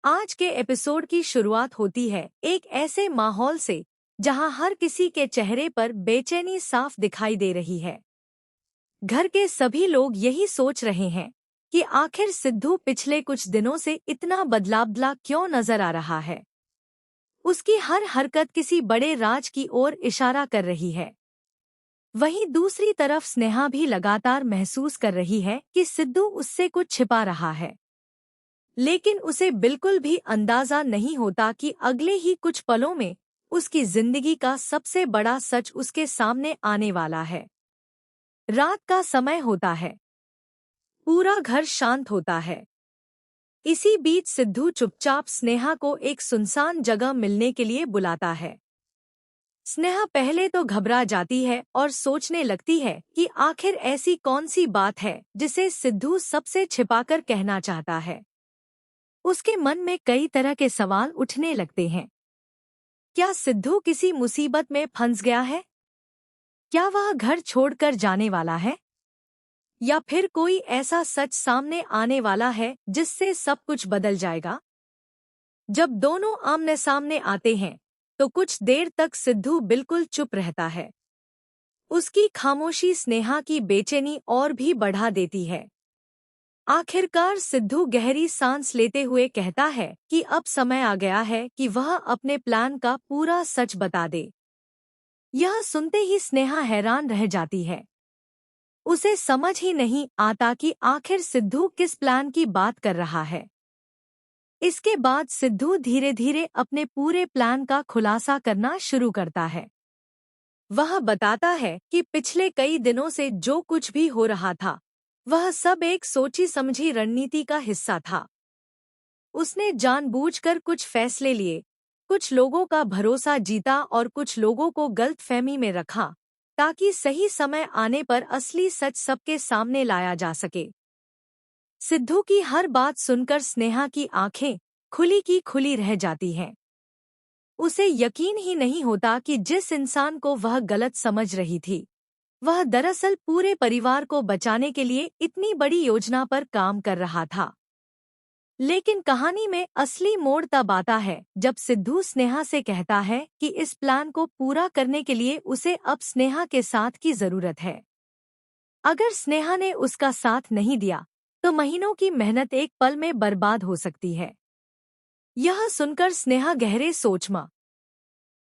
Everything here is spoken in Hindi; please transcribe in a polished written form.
आज के एपिसोड की शुरुआत होती है एक ऐसे माहौल से जहां हर किसी के चेहरे पर बेचैनी साफ दिखाई दे रही है। घर के सभी लोग यही सोच रहे हैं कि आखिर सिद्धू पिछले कुछ दिनों से इतना बदलाव क्यों नजर आ रहा है। उसकी हर हरकत किसी बड़े राज की ओर इशारा कर रही है। वहीं दूसरी तरफ स्नेहा भी लगातार महसूस कर रही है कि सिद्धू उससे कुछ छिपा रहा है, लेकिन उसे बिल्कुल भी अंदाजा नहीं होता कि अगले ही कुछ पलों में उसकी जिंदगी का सबसे बड़ा सच उसके सामने आने वाला है। रात का समय होता है, पूरा घर शांत होता है। इसी बीच सिद्धू चुपचाप स्नेहा को एक सुनसान जगह मिलने के लिए बुलाता है। स्नेहा पहले तो घबरा जाती है और सोचने लगती है कि आखिर ऐसी कौन सी बात है जिसे सिद्धू सबसे छिपाकर कहना चाहता है। उसके मन में कई तरह के सवाल उठने लगते हैं। क्या सिद्धू किसी मुसीबत में फंस गया है? क्या वह घर छोड़कर जाने वाला है? या फिर कोई ऐसा सच सामने आने वाला है जिससे सब कुछ बदल जाएगा? जब दोनों आमने सामने आते हैं तो कुछ देर तक सिद्धू बिल्कुल चुप रहता है। उसकी खामोशी स्नेहा की बेचैनी और भी बढ़ा देती है। आखिरकार सिद्धू गहरी सांस लेते हुए कहता है कि अब समय आ गया है कि वह अपने प्लान का पूरा सच बता दे। यह सुनते ही स्नेहा हैरान रह जाती है। उसे समझ ही नहीं आता कि आखिर सिद्धू किस प्लान की बात कर रहा है। इसके बाद सिद्धू धीरे धीरे अपने पूरे प्लान का खुलासा करना शुरू करता है। वह बताता है कि पिछले कई दिनों से जो कुछ भी हो रहा था वह सब एक सोची समझी रणनीति का हिस्सा था। उसने जानबूझकर कुछ फैसले लिए, कुछ लोगों का भरोसा जीता और कुछ लोगों को गलतफहमी में रखा, ताकि सही समय आने पर असली सच सबके सामने लाया जा सके। सिद्धू की हर बात सुनकर स्नेहा की आंखें खुली की खुली रह जाती हैं। उसे यकीन ही नहीं होता कि जिस इंसान को वह गलत समझ रही थी वह दरअसल पूरे परिवार को बचाने के लिए इतनी बड़ी योजना पर काम कर रहा था। लेकिन कहानी में असली मोड़ तब आता है जब सिद्धू स्नेहा से कहता है कि इस प्लान को पूरा करने के लिए उसे अब स्नेहा के साथ की जरूरत है। अगर स्नेहा ने उसका साथ नहीं दिया तो महीनों की मेहनत एक पल में बर्बाद हो सकती है। यह सुनकर स्नेहा गहरे सोच में